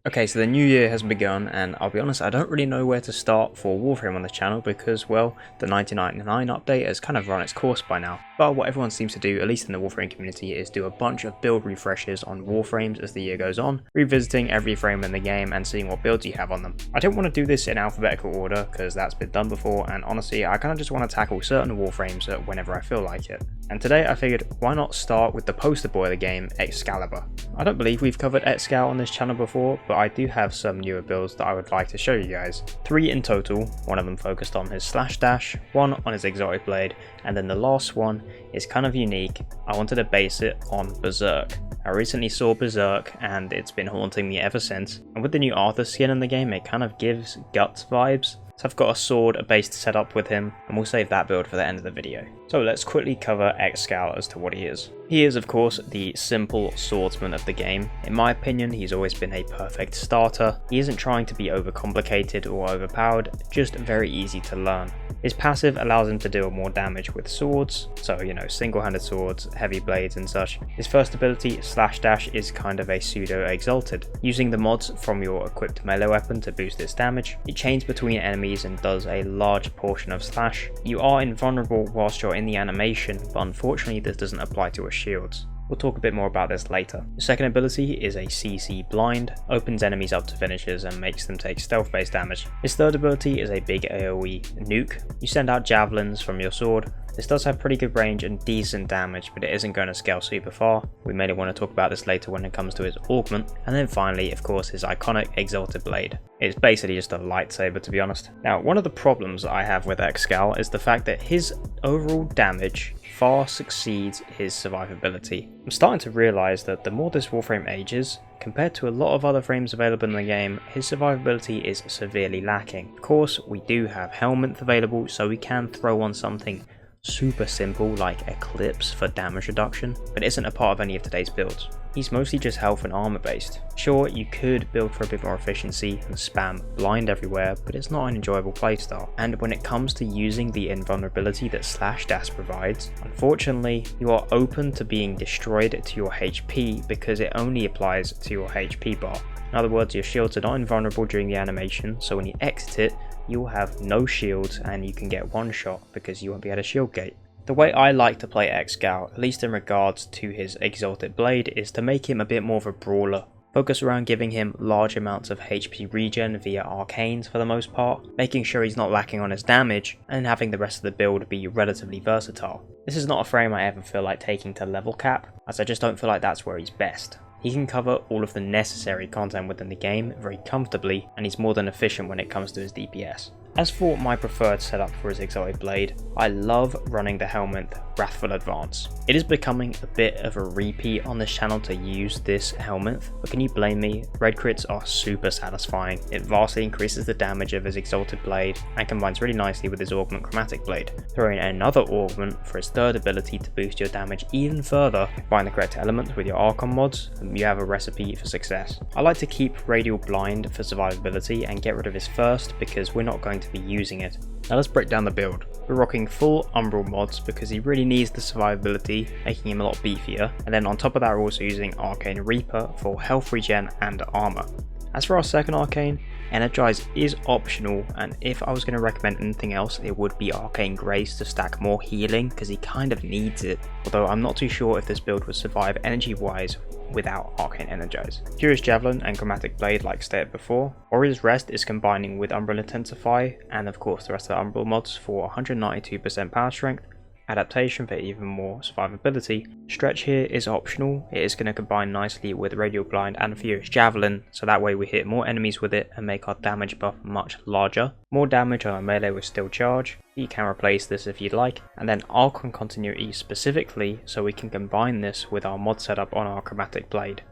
Okay, so the new year has begun, and I'll be honest, I don't really know where to start for Warframe on this channel because, well, the 1999 update has kind of run its course by now. But what everyone seems to do, at least in the Warframe community, is do a bunch of build refreshes on Warframes as the year goes on, revisiting every frame in the game and seeing what builds you have on them. I don't want to do this in alphabetical order because that's been done before, and honestly, I kind of just want to tackle certain Warframes whenever I feel like it. And today I figured, why not start with the poster boy of the game, Excalibur. I don't believe we've covered Excal on this channel before, but I do have some newer builds that I would like to show you guys. 3 in total, one of them focused on his slash dash, one on his Exalted Blade, and then the last one is kind of unique. I wanted to base it on Berserk. I recently saw Berserk and it's been haunting me ever since, and with the new Arthur skin in the game it kind of gives Guts vibes. So I've got a sword, a base to set up with him, and we'll save that build for the end of the video. So let's quickly cover Excal as to what he is. He is of course the simple swordsman of the game. In my opinion, he's always been a perfect starter. He isn't trying to be overcomplicated or overpowered, just very easy to learn. His passive allows him to deal more damage with swords, so single-handed swords, heavy blades and such. His first ability, slash dash, is kind of a pseudo exalted, using the mods from your equipped melee weapon to boost its damage. It chains between enemies and does a large portion of slash. You are invulnerable whilst you're in the animation, but unfortunately this doesn't apply to his shields. We'll talk a bit more about this later. The second ability is a CC blind, opens enemies up to finishes and makes them take stealth based damage. His third ability is a big AoE nuke. You send out javelins from your sword. This does have pretty good range and decent damage, but it isn't going to scale super far. We mainly want to talk about this later when it comes to his augment. And then finally, of course, his iconic Exalted Blade. It's basically just a lightsaber, to be honest. Now, one of the problems I have with Excal is the fact that his overall damage far succeeds his survivability. I'm starting to realise that the more this Warframe ages, compared to a lot of other frames available in the game, his survivability is severely lacking. Of course, we do have helmet available, so we can throw on something super simple like Eclipse for damage reduction, but it isn't a part of any of today's builds. He's mostly just health and armor based. Sure, you could build for a bit more efficiency and spam blind everywhere, but it's not an enjoyable playstyle. And when it comes to using the invulnerability that slash dash provides, unfortunately you are open to being destroyed to your HP because it only applies to your HP bar. In other words, your shields are not invulnerable during the animation, so when you exit it, you will have no shields and you can get one shot because you won't be at a shield gate. The way I like to play Excal, at least in regards to his Exalted Blade, is to make him a bit more of a brawler. Focus around giving him large amounts of HP regen via arcanes for the most part, making sure he's not lacking on his damage, and having the rest of the build be relatively versatile. This is not a frame I ever feel like taking to level cap, as I just don't feel like that's where he's best. He can cover all of the necessary content within the game very comfortably, and he's more than efficient when it comes to his DPS. As for my preferred setup for his Exalted Blade, I love running the helmet Wrathful Advance. It is becoming a bit of a repeat on this channel to use this helmet, but can you blame me? Red crits are super satisfying. It vastly increases the damage of his Exalted Blade and combines really nicely with his augment Chromatic Blade. Throw in another augment for his third ability to boost your damage even further. Combine the correct elements with your Archon mods and you have a recipe for success. I like to keep Radial Blind for survivability and get rid of his first because we're not going to be using it. Now let's break down the build. We're rocking full Umbral mods because he really needs the survivability, making him a lot beefier, and then on top of that we're also using Arcane Reaper for health regen and armor. As for our second arcane, Energize is optional, and if I was going to recommend anything else, it would be Arcane Grace to stack more healing because he kind of needs it, although I'm not too sure if this build would survive energy wise without Arcane Energize. Furious Javelin and Chromatic Blade like stated before. Warrior's Rest is combining with Umbral Intensify and of course the rest of the Umbral mods for 192% power strength, adaptation for even more survivability. Stretch here is optional. It is going to combine nicely with Radial Blind and Furious Javelin, so that way we hit more enemies with it and make our damage buff much larger. More damage on our melee with Still Charge. You can replace this if you'd like, and then Archon Continuity specifically, so we can combine this with our mod setup on our Chromatic Blade.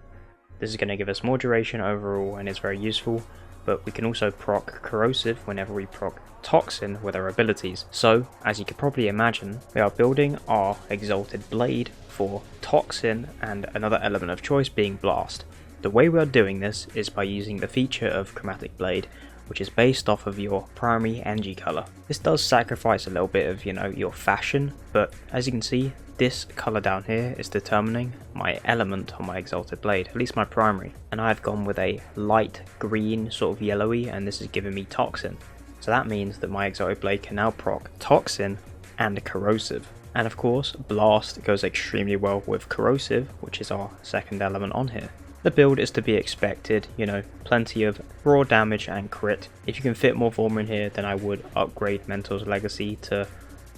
This is going to give us more duration overall and is very useful, but we can also proc Corrosive whenever we proc Toxin with our abilities. So, as you could probably imagine, we are building our Exalted Blade for Toxin and another element of choice being Blast. The way we are doing this is by using the feature of Chromatic Blade, which is based off of your primary energy color. This does sacrifice a little bit of, your fashion, but as you can see, this colour down here is determining my element on my Exalted Blade, at least my primary, and I've gone with a light green, sort of yellowy, and this is giving me Toxin. So that means that my Exalted Blade can now proc Toxin and Corrosive. And of course, Blast goes extremely well with Corrosive, which is our second element on here. The build is to be expected, you know, plenty of raw damage and crit. If you can fit more Vorma in here, then I would upgrade Mentor's Legacy to,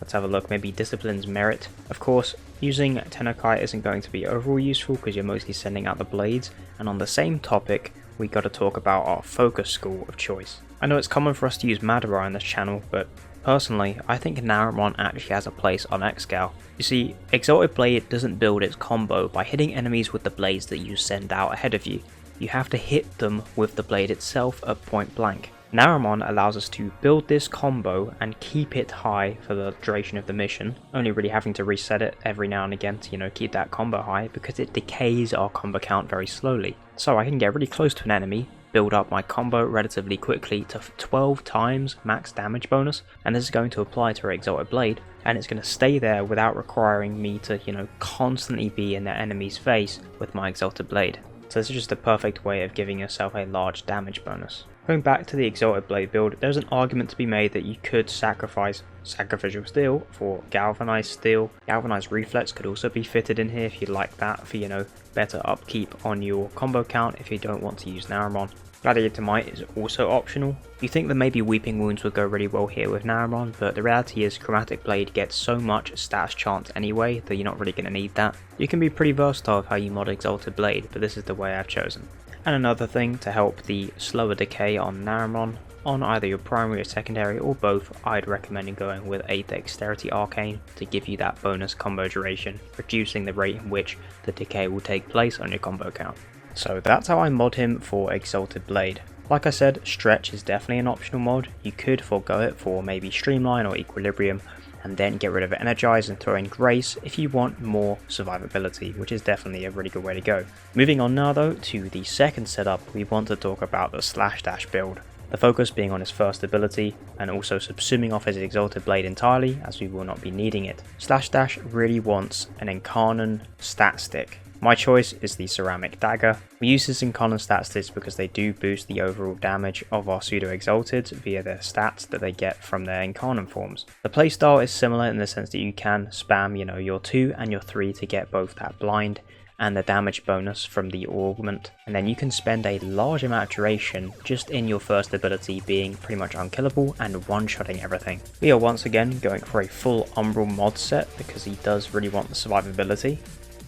let's have a look, maybe Discipline's Merit. Of course, using Tenakai isn't going to be overall useful because you're mostly sending out the blades. And on the same topic, we got to talk about our focus school of choice. I know it's common for us to use Madara on this channel, but personally, I think Naramon actually has a place on Excal. You see, Exalted Blade doesn't build its combo by hitting enemies with the blades that you send out ahead of you. You have to hit them with the blade itself at point blank. Naramon allows us to build this combo and keep it high for the duration of the mission, only really having to reset it every now and again to, you know, keep that combo high because it decays our combo count very slowly. So I can get really close to an enemy, build up my combo relatively quickly to 12 times max damage bonus, and this is going to apply to our Exalted Blade, and it's going to stay there without requiring me to, you know, constantly be in the enemy's face with my Exalted Blade. So this is just the perfect way of giving yourself a large damage bonus. Going back to the Exalted Blade build, there's an argument to be made that you could sacrifice Sacrificial Steel for Galvanized Steel. Galvanized Reflex could also be fitted in here if you'd like that for, you know, better upkeep on your combo count if you don't want to use Naramon. Gladiator Might is also optional. You think that maybe Weeping Wounds would go really well here with Naramon, but the reality is Chromatic Blade gets so much status chance anyway that you're not really going to need that. You can be pretty versatile with how you mod Exalted Blade, but this is the way I've chosen. And another thing to help the slower decay on Naramon, on either your primary or secondary or both, I'd recommend going with a Dexterity Arcane to give you that bonus combo duration, reducing the rate in which the decay will take place on your combo count. So that's how I mod him for Exalted Blade. Like I said, Stretch is definitely an optional mod. You could forego it for maybe Streamline or Equilibrium, and then get rid of Energize and throw in Grace if you want more survivability, which is definitely a really good way to go. Moving on now though to the second setup, we want to talk about the Slash Dash build. The focus being on his first ability, and also subsuming off his Exalted Blade entirely, as we will not be needing it. Slash Dash really wants an Incarnon stat stick. My choice is the Ceramic Dagger. We use this Incarnon stat sticks because they do boost the overall damage of our pseudo Exalted via their stats that they get from their Incarnon forms. The playstyle is similar in the sense that you can spam, you know, your 2 and your 3 to get both that blind and the damage bonus from the augment, and then you can spend a large amount of duration just in your first ability being pretty much unkillable and one-shotting everything. We are once again going for a full Umbral mod set because he does really want the survivability.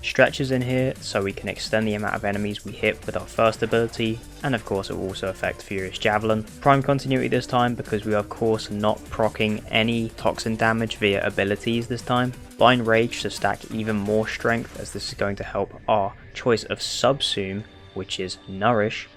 Stretches in here so we can extend the amount of enemies we hit with our first ability, and of course it will also affect Furious Javelin. Prime continuity this time because we are of course not proccing any toxin damage via abilities this time. Blind Rage to stack even more strength, as this is going to help our choice of Subsume, which is Nourish.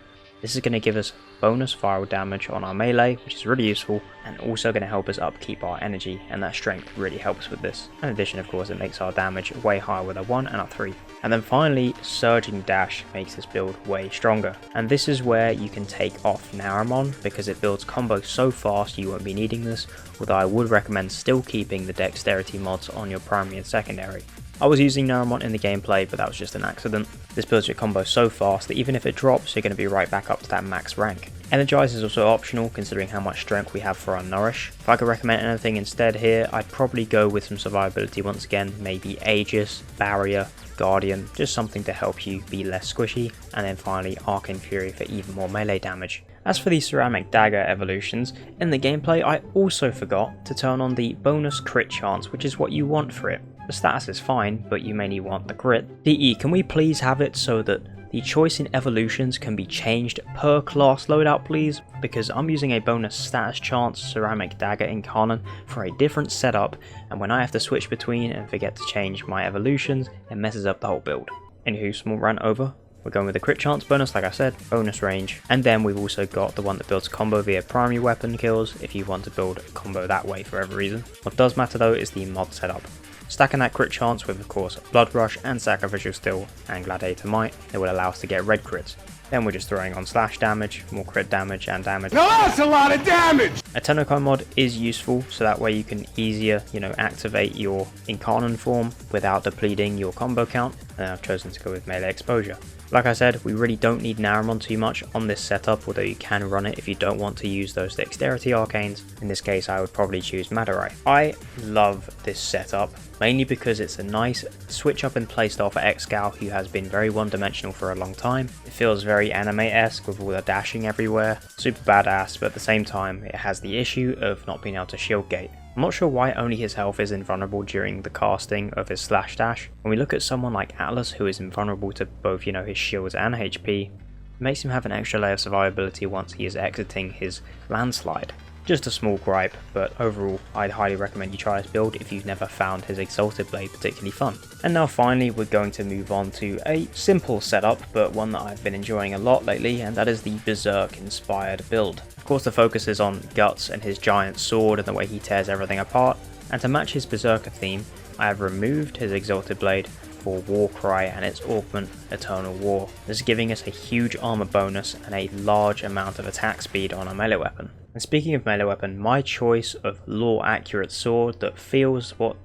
This is going to give us bonus viral damage on our melee, which is really useful, and also going to help us upkeep our energy, and that strength really helps with this. In addition, of course, it makes our damage way higher with our 1 and our 3. And then finally, Surging Dash makes this build way stronger. And this is where you can take off Naramon, because it builds combos so fast you won't be needing this, although I would recommend still keeping the dexterity mods on your primary and secondary. I was using Naramon in the gameplay, but that was just an accident. This builds your combo so fast that even if it drops, you're going to be right back up to that max rank. Energize is also optional, considering how much strength we have for our Nourish. If I could recommend anything instead here, I'd probably go with some survivability once again, maybe Aegis, Barrier, Guardian, just something to help you be less squishy, and then finally Arcane Fury for even more melee damage. As for the Ceramic Dagger evolutions, in the gameplay I also forgot to turn on the bonus crit chance, which is what you want for it. The status is fine, but you mainly want the crit. DE, can we please have it so that the choice in evolutions can be changed per class loadout please? Because I'm using a bonus status chance Ceramic Dagger Incarnon for a different setup, and when I have to switch between and forget to change my evolutions, it messes up the whole build. Anywho, small rant over. We're going with the crit chance bonus, like I said, bonus range, and then we've also got the one that builds combo via primary weapon kills if you want to build a combo that way for whatever reason. What does matter though is the mod setup. Stacking that crit chance with of course Blood Rush and Sacrificial Steel and Gladiator Might, it will allow us to get red crits. Then we're just throwing on slash damage, more crit damage and damage. Now that's a lot of damage! A Tennokai mod is useful, so that way you can easier, activate your Incarnon form without depleting your combo count, and I've chosen to go with melee exposure. Like I said, we really don't need Naramon too much on this setup, although you can run it if you don't want to use those dexterity arcanes. In this case, I would probably choose Madurai. I love this setup, mainly because it's a nice switch up in playstyle for Excal, who has been very one-dimensional for a long time. It feels very anime-esque with all the dashing everywhere, super badass, but at the same time, it has the issue of not being able to shield gate. I'm not sure why only his health is invulnerable during the casting of his slash dash. When we look at someone like Atlas, who is invulnerable to both, his shields and HP, it makes him have an extra layer of survivability once he is exiting his landslide. Just a small gripe, but overall I'd highly recommend you try this build if you've never found his Exalted Blade particularly fun. And now finally we're going to move on to a simple setup, but one that I've been enjoying a lot lately, and that is the Berserk inspired build. Of course the focus is on Guts and his giant sword and the way he tears everything apart, and to match his Berserker theme I have removed his Exalted Blade for Warcry and its augment Eternal War. This is giving us a huge armor bonus and a large amount of attack speed on a melee weapon. And speaking of melee weapon, my choice of lore accurate sword that feels what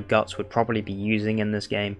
Guts would probably be using in this game,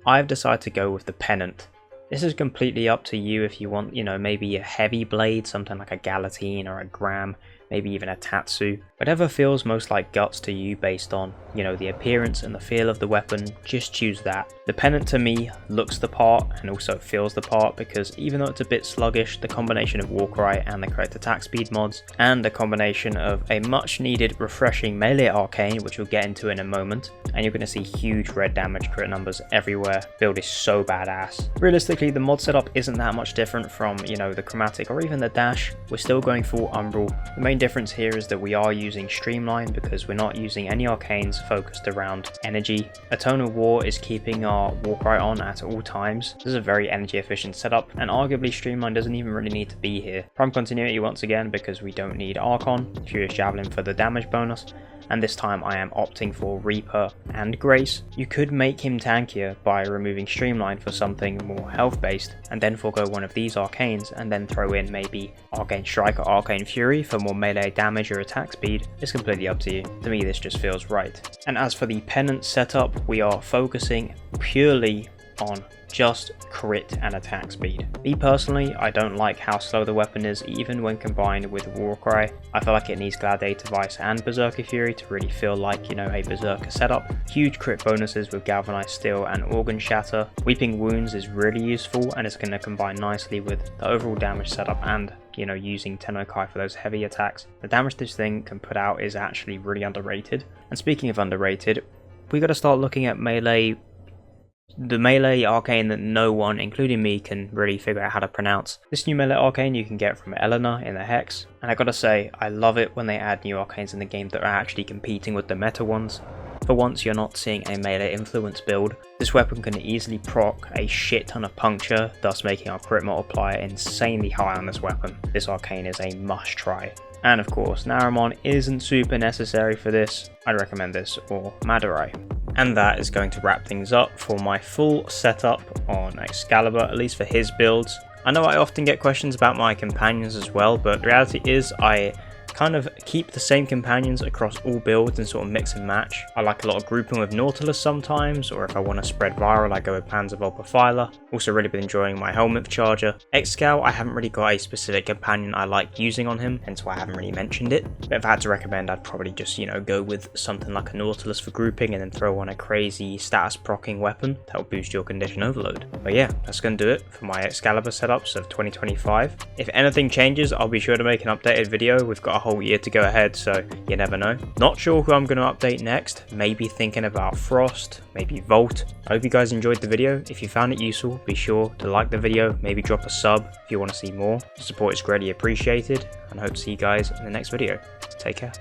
I've decided to go with the Pennant. This is completely up to you if you want, maybe a heavy blade, something like a Galatine or a Gram, maybe even a Tatsu. Whatever feels most like Guts to you based on, the appearance and the feel of the weapon, just choose that. The Pennant to me looks the part and also feels the part, because even though it's a bit sluggish, the combination of Warcry and the correct attack speed mods, and the combination of a much needed refreshing melee arcane, which we'll get into in a moment, and you're going to see huge red damage crit numbers everywhere. Build is so badass. Realistically, the mod setup isn't that much different from, the chromatic or even the dash. We're still going full Umbral. The main difference here is that we are using Streamline because we're not using any arcanes focused around energy. Eternal War is keeping our Warcry on at all times. This is a very energy efficient setup, and arguably Streamline doesn't even really need to be here. Prime Continuity once again because we don't need Archon, Furious Javelin for the damage bonus, and this time I am opting for Reaper and Grace. You could make him tankier by removing Streamline for something more health based, and then forego one of these arcanes and then throw in maybe Arcane Strike or Arcane Fury for more melee damage or attack speed. It's completely up to you. To me this just feels right. And as for the Pennant setup, we are focusing purely on just crit and attack speed. Me personally, I don't like how slow the weapon is even when combined with Warcry. I feel like it needs Gladiator Vice and Berserker Fury to really feel like, a Berserker setup. Huge crit bonuses with Galvanized Steel and Organ Shatter. Weeping Wounds is really useful and it's going to combine nicely with the overall damage setup and using Tennokai for those heavy attacks. The damage this thing can put out is actually really underrated. And speaking of underrated, we got to start looking at the melee arcane that no one, including me, can really figure out how to pronounce. This new melee arcane you can get from Eleanor in the Hex, and I gotta say, I love it when they add new arcanes in the game that are actually competing with the meta ones. For once you're not seeing a melee influence build. This weapon can easily proc a shit ton of puncture, thus making our crit multiplier insanely high on this weapon. This arcane is a must try. And of course, Naramon isn't super necessary for this. I'd recommend this or Madurai. And that is going to wrap things up for my full setup on Excalibur, at least for his builds. I know I often get questions about my companions as well, but the reality is I kind of keep the same companions across all builds and sort of mix and match. I like a lot of grouping with Nautilus sometimes, or if I want to spread viral I go with Panzervolper Filer. Also really been enjoying my Helmet Charger. Excal, I haven't really got a specific companion I like using on him, hence why I haven't really mentioned it. But if I had to recommend, I'd probably just, go with something like a Nautilus for grouping and then throw on a crazy status procking weapon that will boost your condition overload. But yeah, that's going to do it for my Excalibur setups of 2025. If anything changes, I'll be sure to make an updated video. We've got a whole year to go ahead, so you never know. Not sure who I'm going to update next. Maybe thinking about Frost, maybe Volt. I hope you guys enjoyed the video. If you found it useful, be sure to like the video, maybe drop a sub if you want to see more. The support is greatly appreciated, and I hope to see you guys in the next video. Take care.